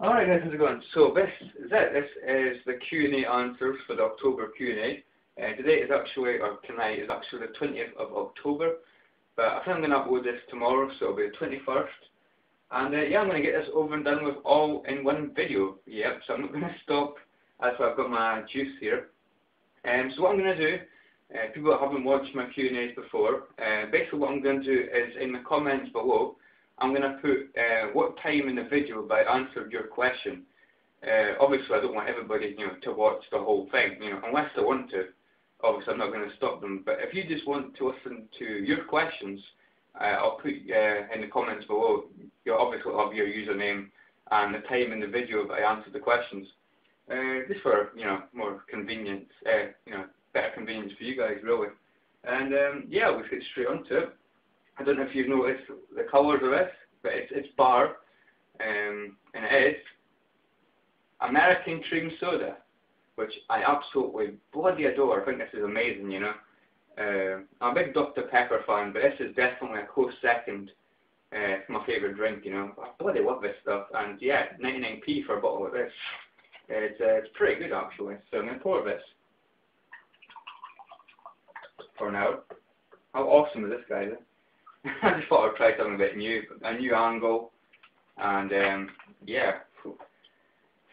Alright guys, how's it going? So this is it. This is the Q&A answers for the October Q&A. Today is actually, or tonight is actually the 20th of October. But I think I'm going to upload this tomorrow, so it'll be the 21st. And yeah, I'm going to get this over and done with all in one video. Yep, so I'm not going to stop. That's why I've got my juice here. So what I'm going to do, people that haven't watched my Q&As before, basically what I'm going to do is in the comments below, I'm going to put what time in the video that I answered your question. Obviously, I don't want everybody, to watch the whole thing, unless they want to. Obviously, I'm not going to stop them. But if you just want to listen to your questions, I'll put in the comments below. You'll obviously have your username and the time in the video that I answered the questions. Just for more convenience, better convenience for you guys, really. And yeah, let's get straight onto it. I don't know if you've noticed the colours of this, but it's bar, and it is American cream soda, which I absolutely bloody adore. I think this is amazing, I'm a big Dr. Pepper fan, but this is definitely a close second for my favourite drink, I bloody love this stuff, and yeah, 99p for a bottle of this. It's pretty good actually, so I'm going to pour this for now. How awesome is this, guys? I just thought I'd try something a bit new, a new angle, and yeah. So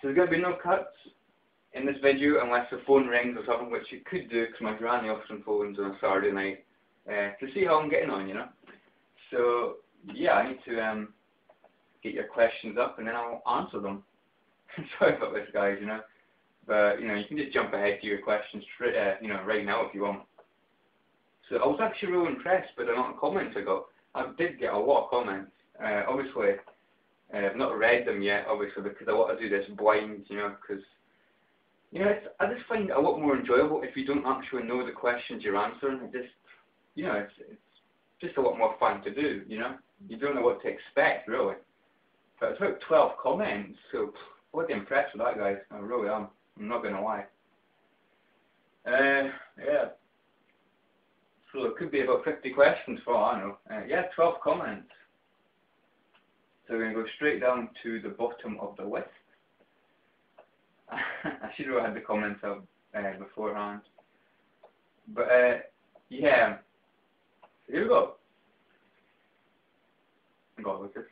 there's going to be no cuts in this video unless the phone rings or something, which it could do because my granny often phones on a Saturday night to see how I'm getting on, So yeah, I need to get your questions up and then I'll answer them. Sorry about this, guys, but you can just jump ahead to your questions, right now if you want. So I was actually really impressed by the amount of comments I got. I did get a lot of comments. Obviously, I've not read them yet, obviously, because I want to do this blind, because, I just find it a lot more enjoyable if you don't actually know the questions you're answering. It just, it's just a lot more fun to do, You don't know what to expect, really. But it's about 12 comments, so bloody impressed with that, guys. I really am. I'm not going to lie. Yeah. So it could be about 50 questions for all I know. Yeah, 12 comments. So we're going to go straight down to the bottom of the list. I should have had the comments up beforehand. But yeah, so here we go. I got with this.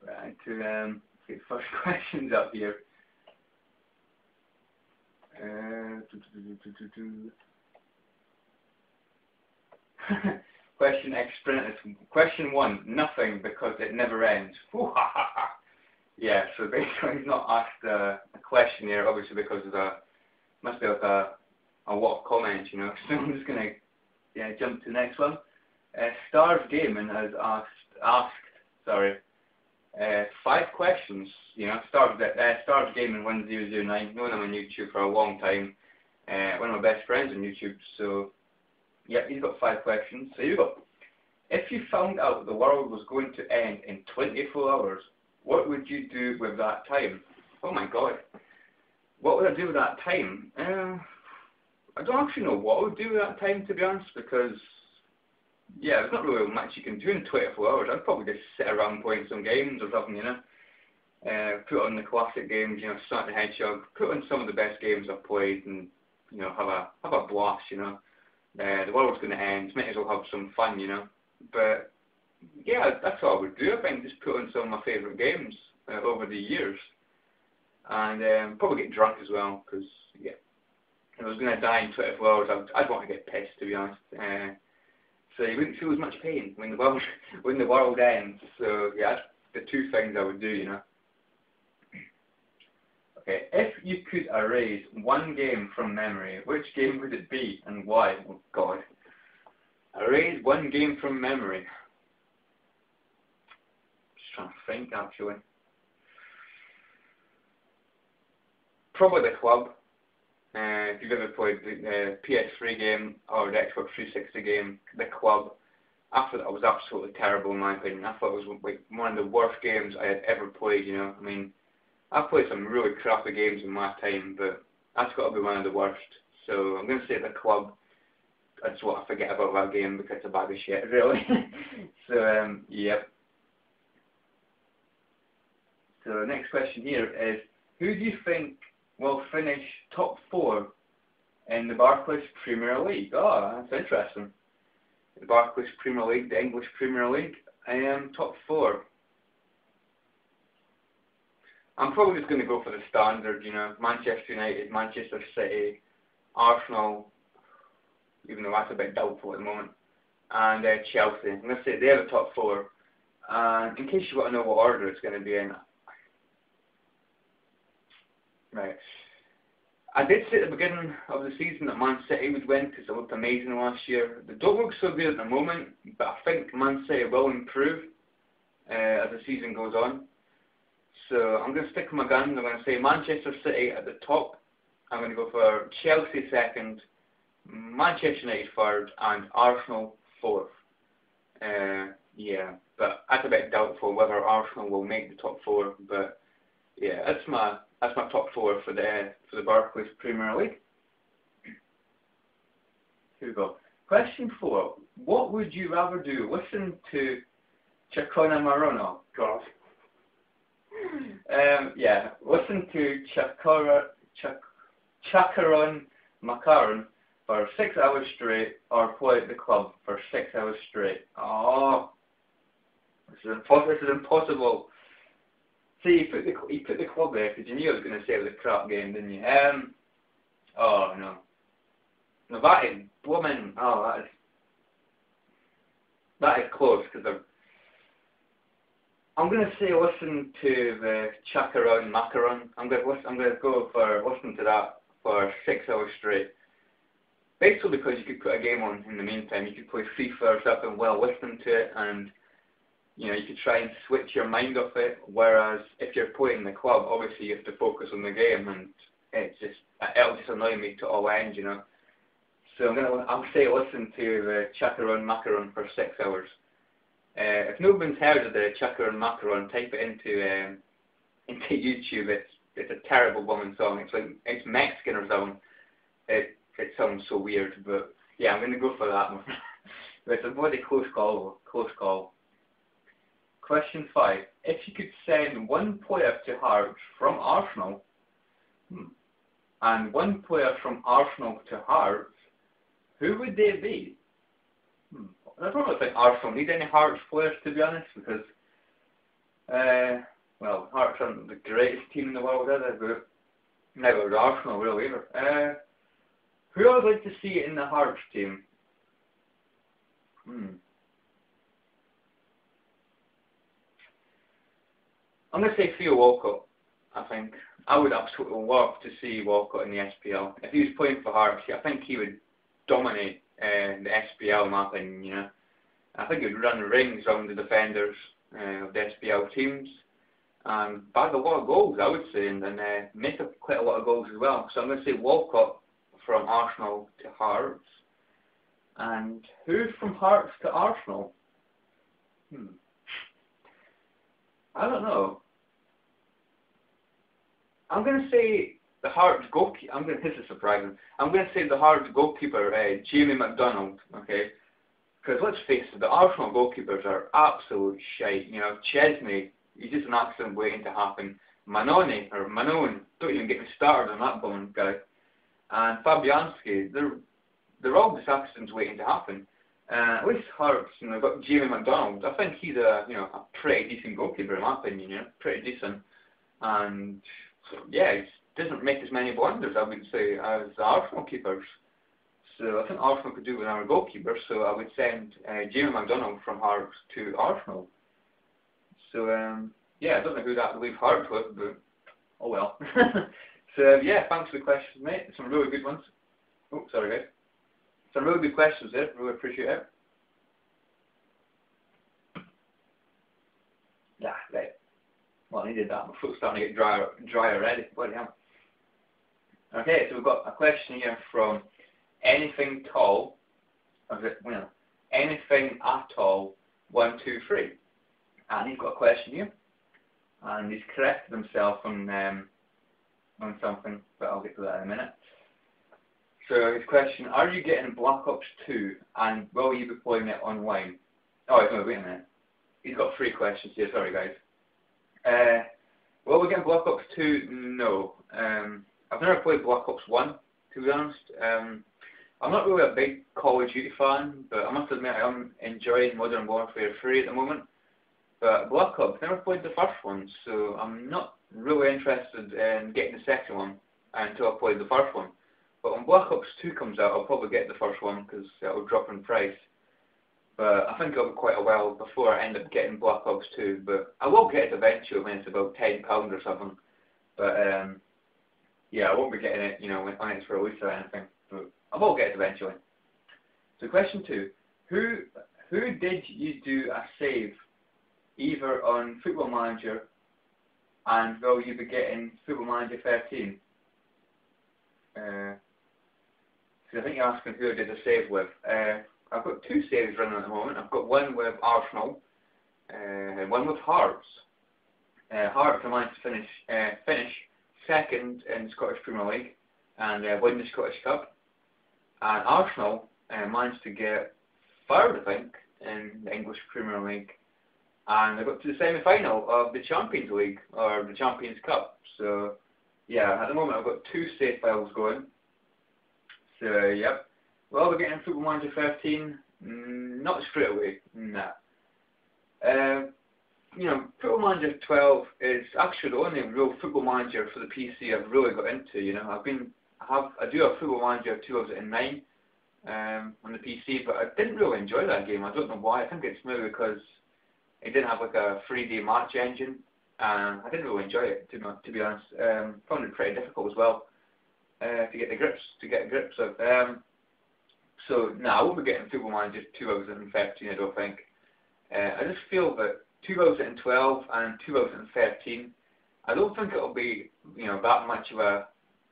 Right, to get the first questions up here. Question Xprentas. Question 1. Nothing because it never ends. Yeah, so basically he's not asked a question here, obviously because there's must be like a lot of comments, So I'm just going to jump to the next one. Stars Gaming has asked 5 questions. Stars Gaming 1009. Known him on YouTube for a long time. One of my best friends on YouTube. So yeah, he's got 5 questions. So here you go. If you found out the world was going to end in 24 hours, what would you do with that time? Oh my god. What would I do with that time? I don't actually know what I would do with that time, to be honest, because yeah, there's not really much you can do in 24 hours. I'd probably just sit around playing some games or something, put on the classic games, Sonic the Hedgehog, put on some of the best games I've played and, have a blast, The world's going to end, might as well have some fun, But yeah, that's what I would do. I think just put on some of my favourite games over the years. And probably get drunk as well, because yeah, if I was going to die in 24 hours, I'd want to get pissed, to be honest. So you wouldn't feel as much pain when the world ends. So yeah, that's the 2 things I would do, Okay, if you could erase one game from memory, which game would it be and why? Oh god. Erase one game from memory. Just trying to think actually. Probably The Club. If you've ever played the PS3 game or the Xbox 360 game, The Club, I thought that was absolutely terrible in my opinion. I thought it was like one of the worst games I had ever played, I mean, I've played some really crappy games in my time, but that's got to be one of the worst. So I'm going to say The Club. I just want to forget about that game because it's a bag of shit, really. So, yep. So next question here is, who do you think will finish top 4 in the Barclays Premier League? Oh, that's interesting. The Barclays Premier League, the English Premier League, top 4. I'm probably just going to go for the standard, you know, Manchester United, Manchester City, Arsenal, even though that's a bit doubtful at the moment, and Chelsea. I'm going to say they're the top 4. And in case you want to know what order it's going to be in, right. I did say at the beginning of the season that Man City would win because they looked amazing last year. They don't look so good at the moment, but I think Man City will improve as the season goes on. So I'm going to stick with my guns. I'm going to say Manchester City at the top. I'm going to go for Chelsea second, Manchester United third, and Arsenal fourth. Yeah, but that's a bit doubtful whether Arsenal will make the top 4. But yeah, that's my top 4 for the Barclays Premier League. Here we go. Question 4. What would you rather do? Listen to Chacona Marona. God. Yeah, listen to Chacaron Macaron for 6 hours straight, or play at the club for 6 hours straight. Oh, this is impossible. See, you put the club there because you knew I was going to say it was a crap game, didn't you? Oh no. No, that is blooming. Oh, that is close because I'm going to say listen to the Chacaron Macaron. I'm going to go for listen to that for 6 hours straight. Basically because you could put a game on in the meantime. You could play FIFA or something while listening to it, and you know, you could try and switch your mind off it. Whereas if you're playing the club, obviously you have to focus on the game, and it'll just annoy me to all ends, you know. So I'll say listen to the Chacaron Macaron for 6 hours. If nobody's heard of the Chacaron Macaron, type it into YouTube. It's a terrible woman song. It's Mexican or something. It sounds so weird, but yeah, I'm going to go for that one. But it's a bloody close call. Close call. Question 5. If you could send one player to Hearts from Arsenal, and one player from Arsenal to Hearts, who would they be? I don't really think Arsenal need any Hearts players, to be honest, because, well, Hearts aren't the greatest team in the world, are they? But never would Arsenal really either. Who I would like to see in the Hearts team? I'm going to say Theo Walcott, I think. I would absolutely love to see Walcott in the SPL. If he was playing for Hearts, I think he would dominate the SPL, in my opinion, you know. I think he would run rings around the defenders of the SPL teams and bag a lot of goals, I would say, and make up quite a lot of goals as well. So I'm going to say Walcott from Arsenal to Hearts. And who from Hearts to Arsenal? I don't know. I'm going to say the Hearts goalkeeper. This is surprising. I'm going to say the Hearts goalkeeper, Jamie McDonald. Okay, because let's face it, the Arsenal goalkeepers are absolute shite. You know, Chesney, he's just an accident waiting to happen. Manon, don't even get me started on that bone guy. And Fabianski, they're all just accidents waiting to happen. At least Hearts, you know, got Jamie McDonald. I think he's a pretty decent goalkeeper in my opinion. You know, pretty decent. And yeah, he doesn't make as many blunders, I would say, as the Arsenal keepers. So I think Arsenal could do with our goalkeeper. So I would send Jamie McDonald from Hearts to Arsenal. So yeah, I don't know who that would leave Hearts with, but oh well. So yeah, thanks for the questions, mate. Some really good ones. Oh, sorry guys. Some really good questions there. Really appreciate it. Yeah, right. Well, I needed that. My foot's starting to get dry already. Bloody hell. Okay, so we've got a question here from Anything Tall. Anything at all 123. And he's got a question here. And he's corrected himself on something, but I'll get to that in a minute. So his question, are you getting Black Ops 2 and will you be playing it online? Oh, no, wait a minute. He's got 3 questions here, sorry guys. Well, we're getting Black Ops 2, no. I've never played Black Ops 1, to be honest. I'm not really a big Call of Duty fan, but I must admit I am enjoying Modern Warfare 3 at the moment. But Black Ops, I've never played the first one, so I'm not really interested in getting the second one until I play the first one. But when Black Ops 2 comes out, I'll probably get the first one because it'll drop in price. But I think it'll be quite a while before I end up getting Black Ops 2. But I will get it eventually when it's about £10 or something. But yeah, I won't be getting it, when it's released or anything. But I will get it eventually. So question 2: Who did you do a save either on Football Manager and will you be getting Football Manager 13? So I think you're asking who I did a save with. I've got 2 saves running at the moment. I've got one with Arsenal and one with Hearts. Hearts, I managed to finish second in the Scottish Premier League and win the Scottish Cup. And Arsenal managed to get third, I think, in the English Premier League. And I got to the semi-final of the Champions League, or the Champions Cup. So, yeah, at the moment I've got 2 save files going. So, yep. Well, we're getting Football Manager 13. Not straight away, nah. Football Manager 12 is actually the only real Football Manager for the PC I've really got into, I do have Football Manager 2009 on the PC, but I didn't really enjoy that game. I don't know why. I think it's maybe because it didn't have like a 3D match engine, and I didn't really enjoy it, to be honest. Found it pretty difficult as well to get grips of. So no, I won't be getting Football Manager 2013. I don't think. I just feel that 2012 and 2013, I don't think it'll be that much of a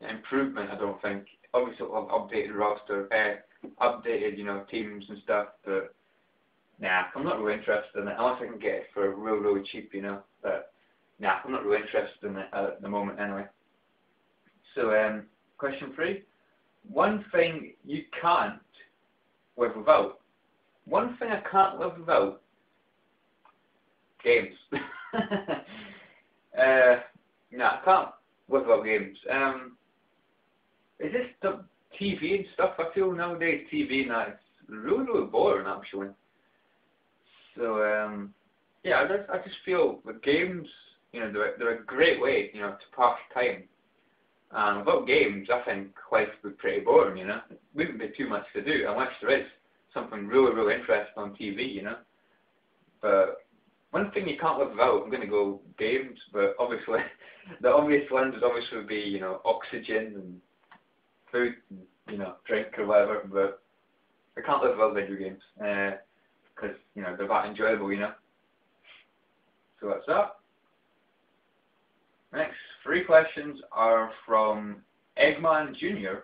improvement. I don't think. Obviously, it'll have updated roster, updated teams and stuff, but. Nah, I'm not really interested in it, unless I can get it for really cheap, but nah, I'm not really interested in it at the moment anyway. So, question 3. One thing you can't live without. One thing I can't live without. Games. Nah, I can't live without games. Is this the TV and stuff? I feel nowadays TV and that, it's really boring actually. So, yeah, I just feel the games, they're a great way, to pass time. And without games, I think life would be pretty boring, There wouldn't be too much to do unless there is something really interesting on TV, But one thing you can't live without, I'm going to go games, but obviously, the obvious ones would obviously be, oxygen and food and, drink or whatever, but I can't live without video games. Because, they're that enjoyable, So that's that. Next 3 questions are from EggmanJunior.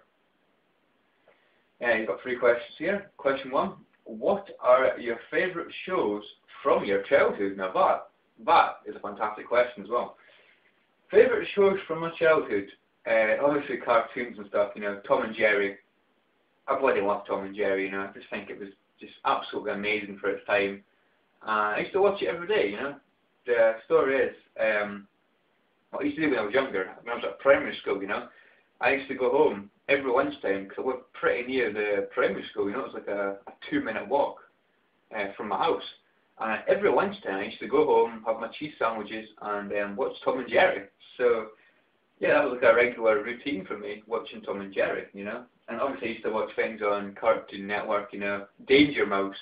Yeah, you've got 3 questions here. Question 1. What are your favourite shows from your childhood? Now that is a fantastic question as well. Favourite shows from my childhood? Obviously cartoons and stuff, Tom and Jerry. I bloody love Tom and Jerry, I just think it was just absolutely amazing for its time. I used to watch it every day, The story is, what I used to do when I was younger, when I was at primary school, I used to go home every lunchtime because I lived pretty near the primary school, It was like a 2-minute walk from my house. And every lunchtime I used to go home, have my cheese sandwiches, and watch Tom and Jerry. So, yeah, that was like a regular routine for me, watching Tom and Jerry, And obviously I used to watch things on Cartoon Network, Danger Mouse.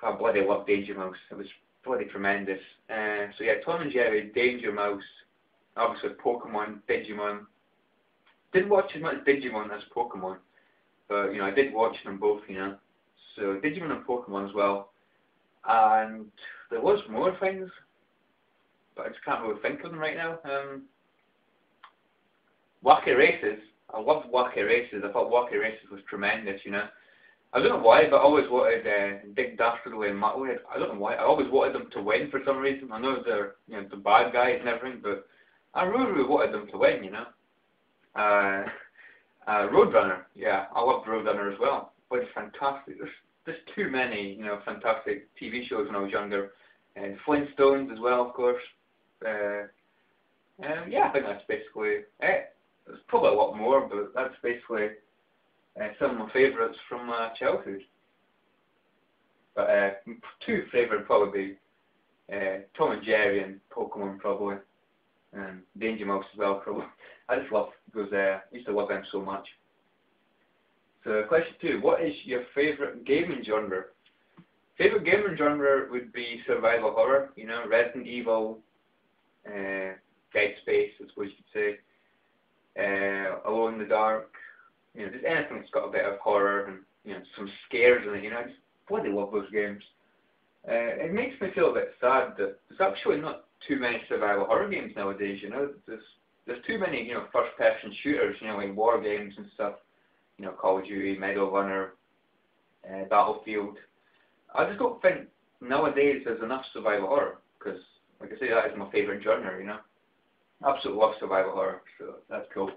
I bloody love Danger Mouse. It was bloody tremendous. So yeah, Tom and Jerry, Danger Mouse, obviously Pokemon, Digimon. Didn't watch as much Digimon as Pokemon, but I did watch them both, So Digimon and Pokemon as well. And there was more things, but I just can't really think of them right now. Wacky Races. I loved Wacky Races. I thought Wacky Races was tremendous, I don't know why, but I always wanted Dick Dastardly and Muttley. I don't know why. I always wanted them to win for some reason. I know they're the bad guys and everything, but I really wanted them to win, Roadrunner. Yeah, I loved Roadrunner as well. It was fantastic. There's too many, fantastic TV shows when I was younger. Flintstones as well, of course. Yeah, I think that's basically it. There's probably a lot more, but that's basically some of my favourites from my childhood. But two favourite probably be Tom and Jerry and Pokemon probably, and Danger Mouse as well probably. I just love those. Used to love them so much. So question 2: what is your favourite gaming genre? Favourite gaming genre would be survival horror. You know, Resident Evil, Dead Space, I suppose you could say. Alone in the Dark. You know, just anything that's got a bit of horror and, you know, some scares in it. You know, I just bloody love those games. It makes me feel a bit sad that there's actually not too many survival horror games nowadays. You know, there's too many, you know, first-person shooters. You know, like war games and stuff. You know, Call of Duty, Medal of Honor, Battlefield. I just don't think nowadays there's enough survival horror, because, like I say, that is my favourite genre, you know. Absolutely love survival horror, so that's cool.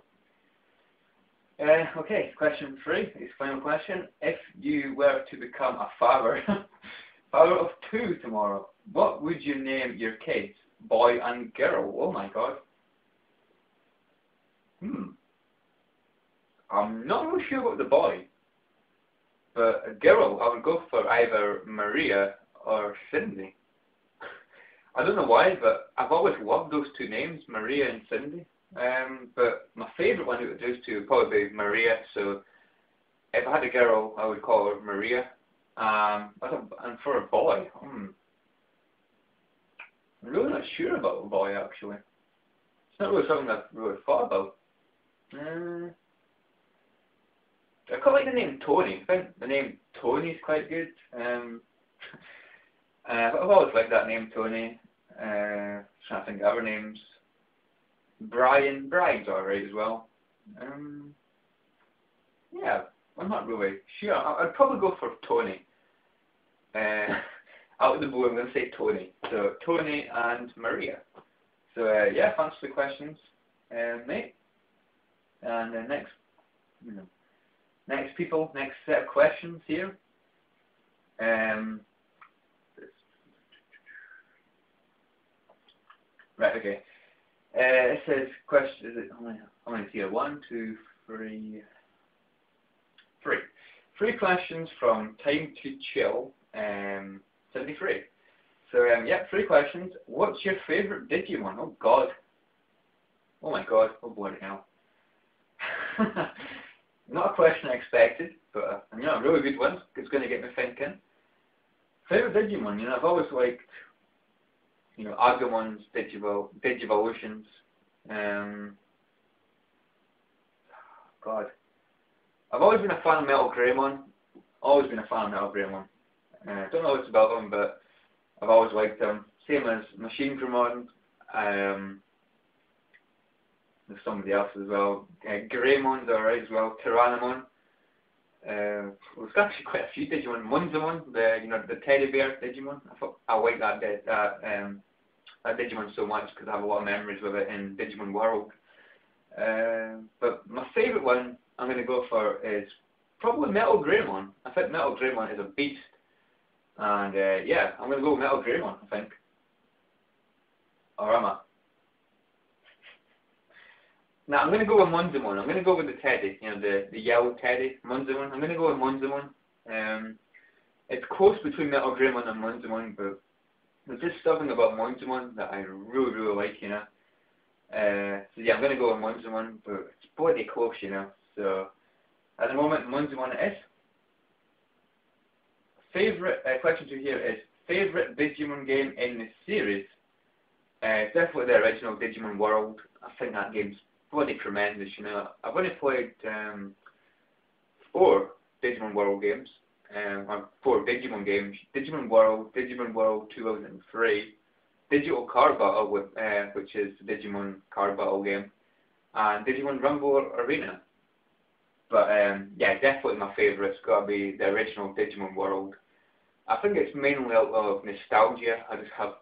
Okay, question 3, is final question. If you were to become a father, father of 2 tomorrow, what would you name your kids, boy and girl? Oh my god. I'm not really sure about the boy, but a girl, I would go for either Maria or Cindy. I don't know why, but I've always loved those 2 names, Maria and Cindy. But my favourite one out of those 2 would probably be Maria. So if I had a girl, I would call her Maria. And for a boy, I'm really not sure about a boy actually. It's not really something I've really thought about. I quite like the name Tony. I think the name Tony is quite good. I've always liked that name, Tony. Trying to think of other names. Brian's alright as well. Yeah, I'm not really sure. I'd probably go for Tony. Out of the blue, I'm going to say Tony. So, Tony and Maria. So, yeah, thanks for the questions, mate. And next set of questions here. Right, okay. It says question. Is it how many here? 1, 2, 3. 3 questions from Time to Chill. 73. So yeah, 3 questions. What's your favourite Digimon? Oh God. Oh my God. Oh bloody hell. Not a question I expected, but you know, a really good one. It's going to get me thinking. Favourite Digimon? You know, I've always liked, you know, Agumon's Digivolutions. God. I've always been a fan of Metal Greymon. Always been a fan of Metal Greymon. Don't know what's about them, but I've always liked them. Same as Machine Greymon. There's somebody else as well. Greymon's alright as well. Tyrannomon. There's actually quite a few Digimon. Munzamon, the teddy bear Digimon. I like that Digimon so much because I have a lot of memories with it in Digimon World. But my favourite one I'm going to go for is probably Metal Greymon. I think Metal Greymon is a beast. And yeah, I'm going to go with Metal Greymon, I think. Or am I? Now I'm going to go with Munzamon. I'm going to go with the teddy, you know, the yellow teddy, Munzamon. I'm going to go with Munzamon. It's close between Metal Greymon and Munzamon, but there's just something about Munzamon that I really, really like, you know. So yeah, I'm going to go with Munzamon, but it's bloody close, you know. So at the moment, Munzamon it is. Favourite question to here is favourite Digimon game in the series. Definitely the original Digimon World. I think that game's bloody tremendous, you know. I've only played 4 Digimon World games, or 4 Digimon games. Digimon World 2003, Digital Card Battle, which is the Digimon Card Battle game, and Digimon Rumble Arena. But yeah, definitely my favourite's got to be the original Digimon World. I think it's mainly out of nostalgia. I just have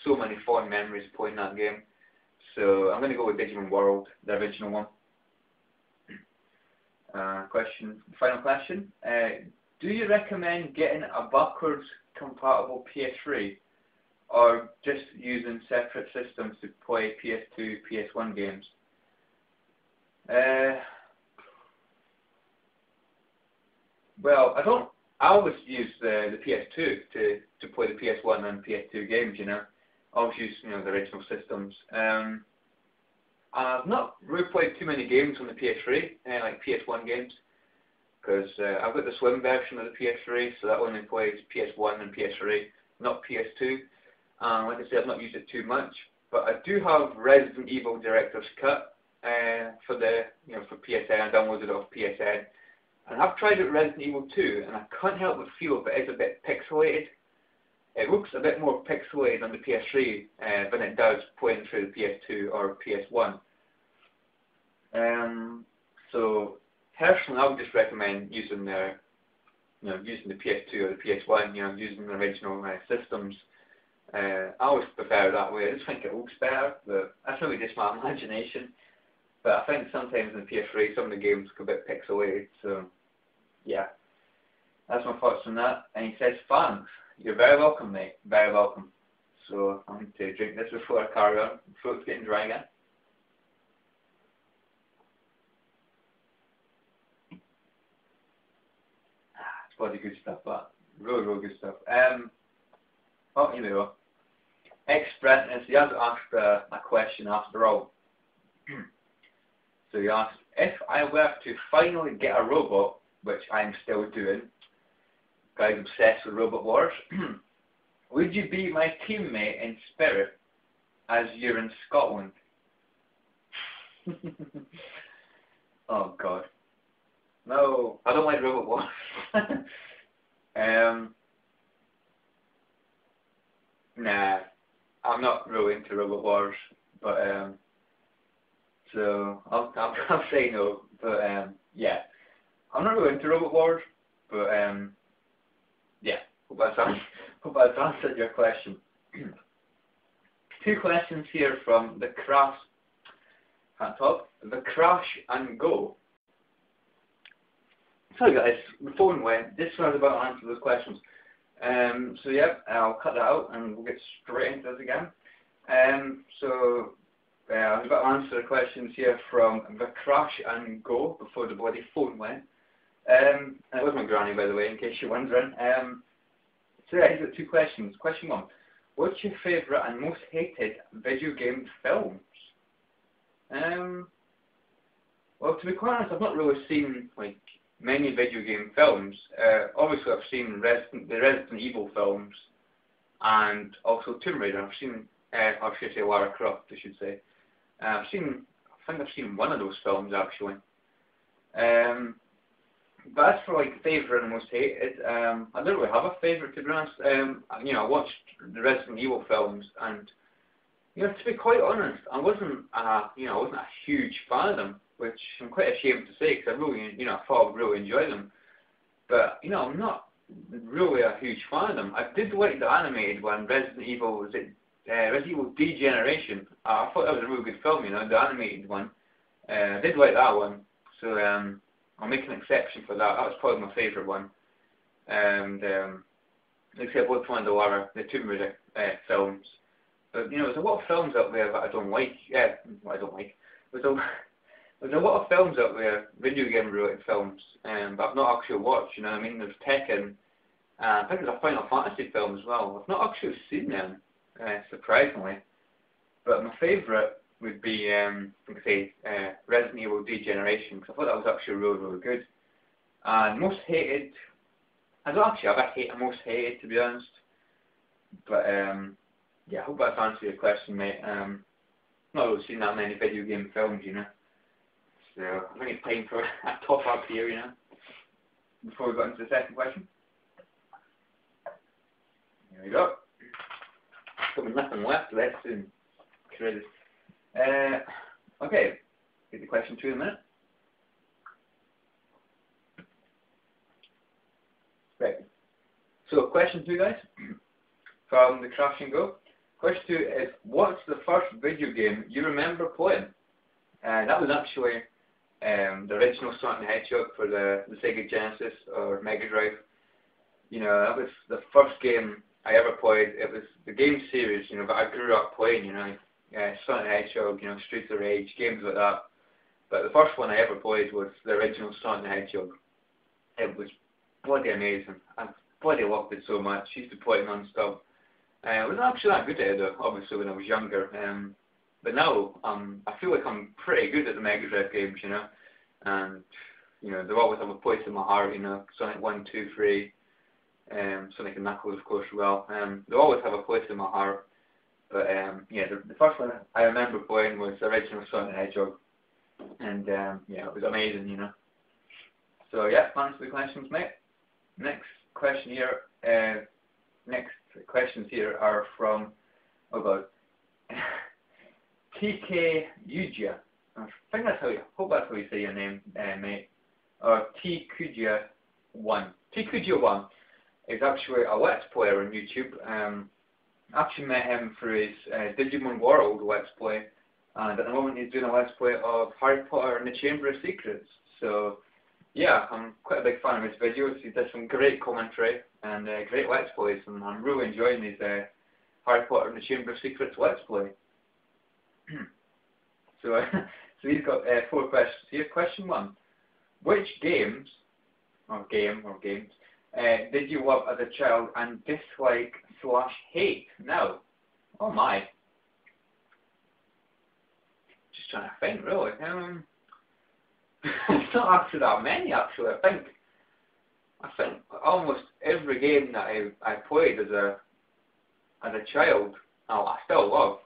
so many fond memories playing that game. So I'm going to go with Digimon World, the original one. Final question. Do you recommend getting a backwards compatible PS3? or just using separate systems to play PS2, PS1 games? Well, I always use the PS2 to play the PS1 and PS2 games, you know. I always use, you know, the original systems. I've not really played too many games on the PS3, like PS1 games, because I've got the Slim version of the PS3, so that only plays PS1 and PS3, not PS2. Like I said, I've not used it too much, but I do have Resident Evil Director's Cut for the, you know, for PSN. I downloaded it off PSN, and I've tried it Resident Evil 2, and I can't help but feel that it's a bit pixelated. It looks a bit more pixelated on the PS3 than it does playing through the PS2 or PS1. So personally, I would just recommend using the, you know, using the PS2 or the PS1, you know, using the original systems. I always prefer it that way. I just think it looks better, but that's maybe just my imagination. But I think sometimes in the PS3, some of the games go a bit pixelated. So yeah, that's my thoughts on that. And he says, thanks. You're very welcome, mate. Very welcome. So I need to drink this before I carry on. My throat's getting dry again. It's bloody good stuff, that. Really, really good stuff. Oh, here we go. Xprentas, he has asked a question after all. So he asked, if I were to finally get a robot, which I'm still doing, guys obsessed with Robot Wars, would you be my teammate in spirit as you're in Scotland? Oh god. No, I don't like Robot Wars. Nah, I'm not really into Robot Wars, but so I'll say no, but yeah, I'm not really into Robot Wars, but yeah, hope that's answered your question. 2 questions here from TheCrashandgo. Sorry guys, the phone went. This one I was about to answer those questions. So yeah, I'll cut that out and we'll get straight into this again. So I was about to answer the questions here from TheCrashandgo before the bloody phone went. And it was my granny, by the way, in case you're wondering. So yeah, here's got 2 questions. Question 1: what's your favourite and most hated video game films? Well, to be quite honest, I've not really seen like many video game films. Obviously, I've seen the Resident Evil films, and also Tomb Raider. I've seen, or should I say, Lara Croft, I should say. I think I've seen one of those films actually. But as for like favourite and most hated, I don't really have a favourite, to be honest. You know, I watched the Resident Evil films, and you know, to be quite honest, I wasn't a huge fan of them, which I'm quite ashamed to say, because I really, you know, I thought I'd really enjoy them. But you know, I'm not really a huge fan of them. I did like the animated one, Resident Evil Degeneration. I thought that was a really good film, you know, the animated one. I did like that one, so I'll make an exception for that. That was probably my favourite one. And except both one of the Tomb Raider films. But you know, there's a lot of films out there that I don't like. I don't like. There's a lot of films out there, video game related films, but I've not actually watched. You know what I mean? There's Tekken. I think there's a Final Fantasy film as well. I've not actually seen them, surprisingly. But my favourite would be, like I say, Resident Evil Degeneration, because I thought that was actually really, really good. And most hated, I don't actually have a most hated, to be honest. But yeah, I hope that's answered your question, mate. Not really seen that many video game films, you know. So I think it's time for a top up here, you know, before we got into the second question. Here we go. Got nothing left, let's soon. Crazy. Okay, get to question 2 in a minute. Right. So question 2, guys, from TheCrashandgo. Question 2 is, what's the first video game you remember playing? That was actually the original Sonic the Hedgehog for the Sega Genesis or Mega Drive. You know, that was the first game I ever played, it was the game series, you know, that I grew up playing, you know, Sonic the Hedgehog, you know, Streets of Rage, games like that. But the first one I ever played was the original Sonic the Hedgehog. It was bloody amazing. I bloody loved it so much. Used to play it non-stop. It wasn't actually that good at it, though, obviously, when I was younger. But now, I feel like I'm pretty good at the Mega Drive games, you know. And, you know, they always have a place in my heart, you know, Sonic 1, 2, 3, Sonic and Knuckles, of course, as well. They always have a place in my heart. But, yeah, the first one I remember playing was the original Sonic the Hedgehog. And, yeah, it was amazing, you know. So, yeah, thanks for the questions, mate. Next question here, next questions here are from, about TKUJia. I think that's how you, hope that's how you say your name, mate. Or TKUJia1. TKUJia1 is actually a Let's Player on YouTube. I actually met him through his Digimon World Let's Play. And at the moment he's doing a Let's Play of Harry Potter and the Chamber of Secrets. So, yeah, I'm quite a big fan of his videos. He does some great commentary and great Let's Plays, and I'm really enjoying his Harry Potter and the Chamber of Secrets Let's Play. So he's got 4 questions here. Question 1. Which games, games, did you love as a child and dislike / hate now? Oh my. Just trying to think, really. It's not actually that many, actually. I think almost every game that I played as a child, I still love.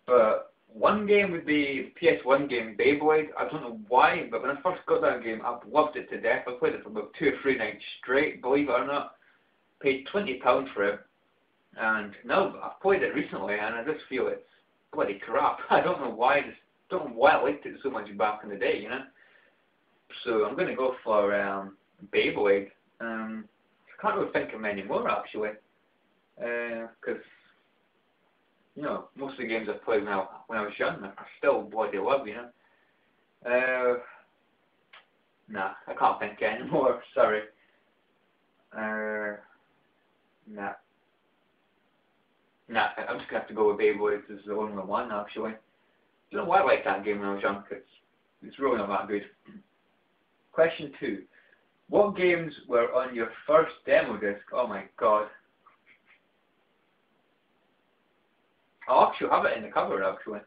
But one game would be the PS1 game, Beyblade. I don't know why, but when I first got that game, I loved it to death. I played it for about 2 or 3 nights straight, believe it or not. Paid £20 for it. And now I've played it recently, and I just feel it's bloody crap. I don't know why. Don't know why I liked it so much back in the day, you know. So I'm going to go for Beyblade. I can't really think of many more, actually, because you know, most of the games I played when I was young, I still bloody love, you know. Nah, I can't think of any more. Sorry. Nah. Nah, I'm just gonna have to go with Beyblade. This is the only one, actually. I don't know why I liked that game when I was young, because it's really not that good. Question 2. What games were on your first demo disc? Oh my god. I'll actually have it in the cover, actually.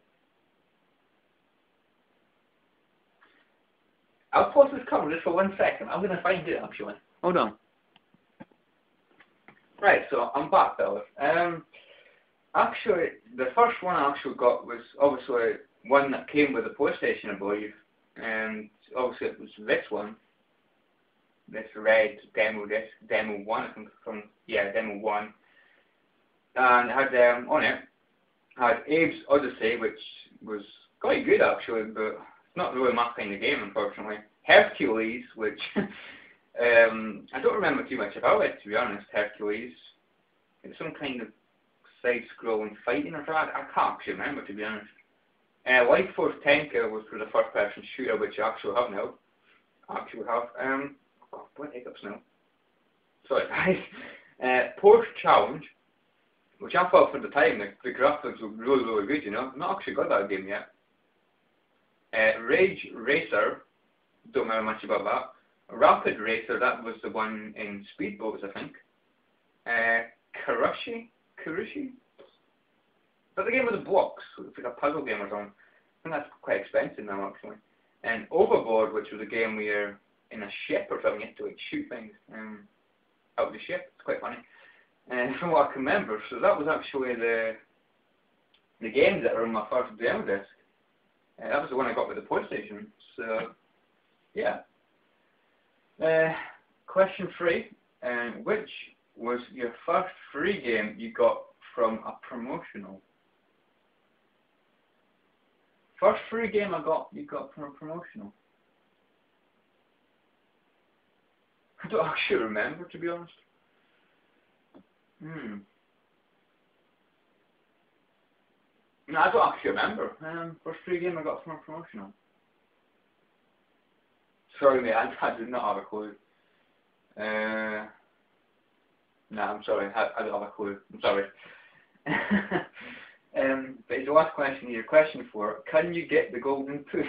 I'll pause this cover just for 1 second. I'm going to find it, actually. Hold on. Right, so I'm back, fellas. Actually, the first one I actually got was obviously one that came with the PlayStation, I believe. And obviously it was this one. This red demo disc, Demo 1, I think, Demo 1. And it had, on it, had Abe's Odyssey, which was quite good actually, but it's not really my kind of game, unfortunately. Hercules, which I don't remember too much about it, to be honest. Hercules, it's some kind of side-scrolling fighting or something. I can't actually remember, to be honest. Life Force Tenka was for the first-person shooter, which I actually have now. God, what hiccups now? Sorry, guys. Porsche Challenge, which I thought for the time, the graphics were really, really good, you know. I've not actually got that game yet. Rage Racer, don't remember much about that. Rapid Racer, that was the one in Speedboats, I think. Karushi? But the game with the blocks, it's like a puzzle game or something. I think that's quite expensive now, actually. And Overboard, which was a game where you're in a ship or something, you have to like shoot things out of the ship. It's quite funny. And from what I can remember, so that was actually the games that were on my first demo disc. That was the one I got with the PlayStation. So, yeah. Question 3. Which was your first free game you got from a promotional? First free game you got from a promotional? I don't actually remember, to be honest. No, I don't actually remember. First free game I got from a promotional. Sorry, mate, I do not have a clue. Nah, I'm sorry, I don't have a clue. I'm sorry. But his last question here, question 4, can you get the golden poop?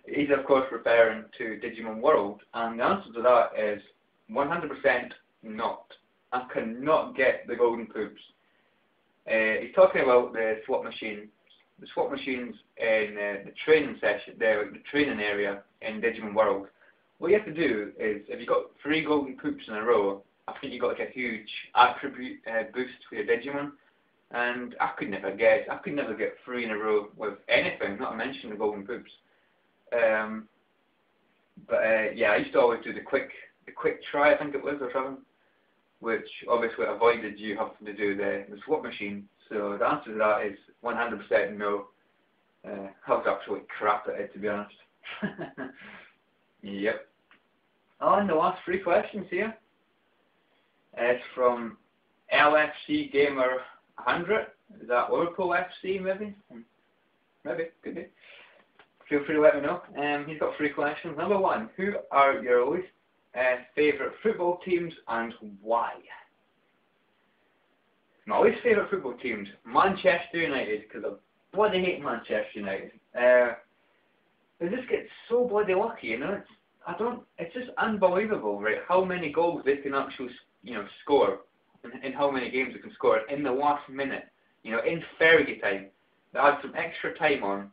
He's of course referring to Digimon World, and the answer to that is 100% not. I cannot get the golden poops. He's talking about the swap machine. The swap machines in the training session, the training area in Digimon World. What you have to do is, if you got 3 golden poops in a row, I think you got like a huge attribute boost for your Digimon. And I could never get 3 in a row with anything, not to mention the golden poops. Yeah, I used to always do the quick try, I think it was, or something, which obviously avoided you having to do the swap machine. So the answer to that is 100% no. I was absolutely crap at it, to be honest. Yep. And the last 3 questions here. It's from LFC Gamer 100. Is that Liverpool FC, maybe? Maybe, could be. Feel free to let me know. He's got 3 questions. Number 1, who are your least favourite football teams and why? My least favourite football teams, Manchester United, because I bloody hate Manchester United. They just get so bloody lucky, you know. It's just unbelievable, right? How many goals they can actually, score, and how many games they can score in the last minute. You know, in Fergie time, they add some extra time on,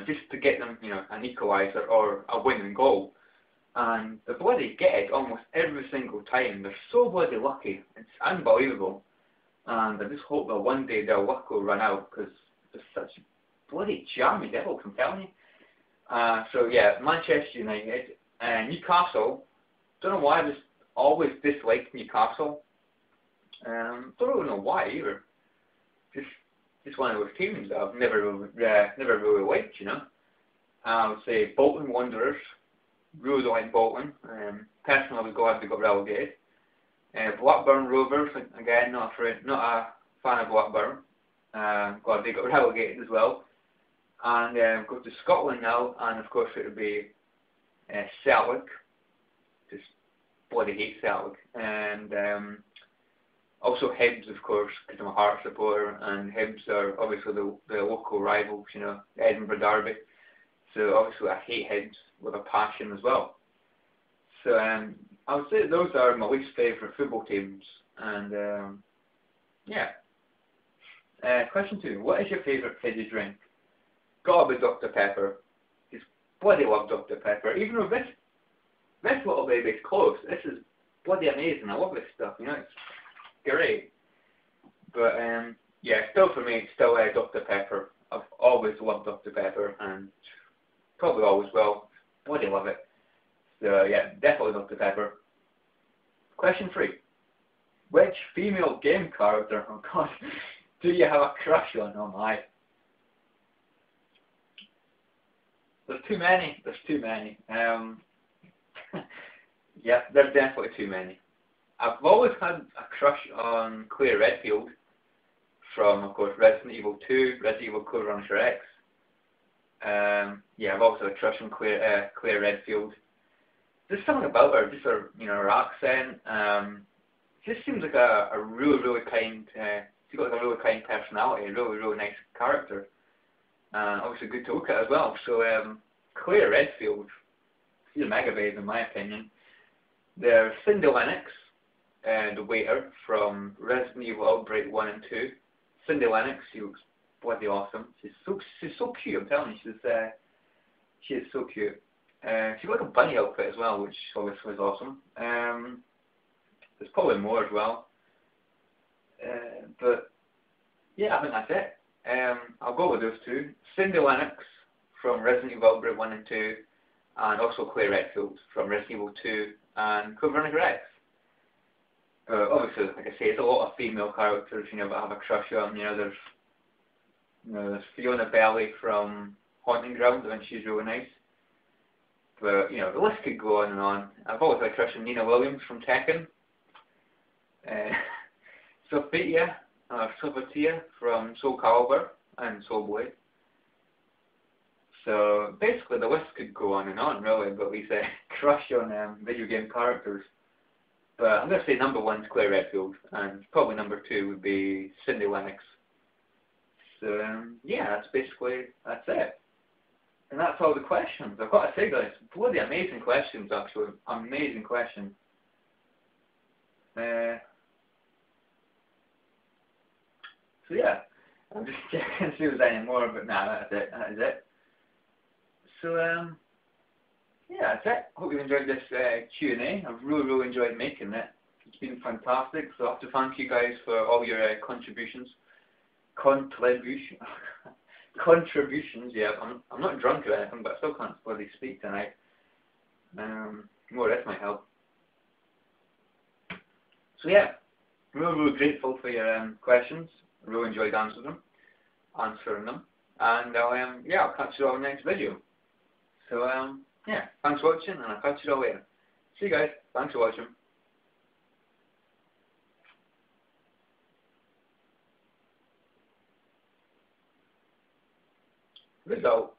just to get them, an equaliser or a winning goal. And they bloody get it almost every single time. They're so bloody lucky. It's unbelievable. And I just hope that one day their luck will run out, because they're such bloody jammy devils, I'm telling you. So yeah, Manchester United. Newcastle, don't know why, I just always disliked Newcastle. Don't really know why either. Just one of those teams that I've never really liked, I would say Bolton Wanderers. Really don't like Bolton. Personally, I was glad they got relegated. Blackburn Rovers, again, not a fan of Blackburn. Glad they got relegated as well. And go to Scotland now, and of course it would be Celtic. Just bloody hate Celtic. And also Hibs, of course, because I'm a Hearts supporter, and Hibs are obviously the local rivals, the Edinburgh Derby. So obviously I hate Hibs with a passion as well. So I would say those are my least favourite football teams. And yeah. Question 2. What is your favourite fizzy drink? Gotta be Dr. Pepper. Just bloody love Dr. Pepper. Even though this little baby's close, this is bloody amazing. I love this stuff, it's great. But yeah, still for me, it's still Dr. Pepper. I've always loved Dr. Pepper, and probably always will. Bloody love it. So yeah, definitely Dr. Pepper. Question 3. Which female game character, oh god, do you have a crush on? Oh my. There's too many. Yeah, there's definitely too many. I've always had a crush on Claire Redfield from, of course, Resident Evil 2, Resident Evil Code Runner X. Yeah, I've also had a crush on Claire Redfield. There's something about her, just her accent. Just seems like a really, really kind. She's got like a really kind personality, a really, really nice character. Obviously good to look at as well. So Claire Redfield, she's a mega babe in my opinion. There's Cindy Lennox, the waiter from Resident Evil Outbreak 1 and 2. Cindy Lennox, she looks bloody awesome. She's so cute, I'm telling you. She is so cute. She's got like a bunny outfit as well, which obviously is awesome. There's probably more as well. But yeah, I think that's it. I'll go with those 2. Cindy Lennox from Resident Evil Outbreak 1 and 2, and also Claire Redfield from Resident Evil 2 and Code Runner X. Obviously, like I say, it's a lot of female characters, that I have a crush on. There's Fiona Belly from Haunting Ground, I think she's really nice. But, the list could go on and on. I've always had a crush on Nina Williams from Tekken. Sophia from Soul Calibur and Soul Blade. So basically the list could go on and on really, but we say crush on video game characters. But I'm going to say number 1 is Claire Redfield, and probably number 2 would be Cindy Lennox. So yeah, that's it. And that's all the questions. I've got to say, guys, bloody amazing questions, actually. Amazing questions. So yeah, I'm just checking to see if there's any more, but nah, that's it. That is it. So yeah, that's it. Hope you've enjoyed this Q&A. I've really enjoyed making it. It's been fantastic. So I have to thank you guys for all your contributions. Contributions, yeah. I'm not drunk or anything, but I still can't bloody speak tonight. More this might help. So yeah, really grateful for your questions. I really enjoyed answering them, and I'll catch you all in the next video. So yeah, thanks for watching, and I'll catch you all later. See you guys. Thanks for watching. Result.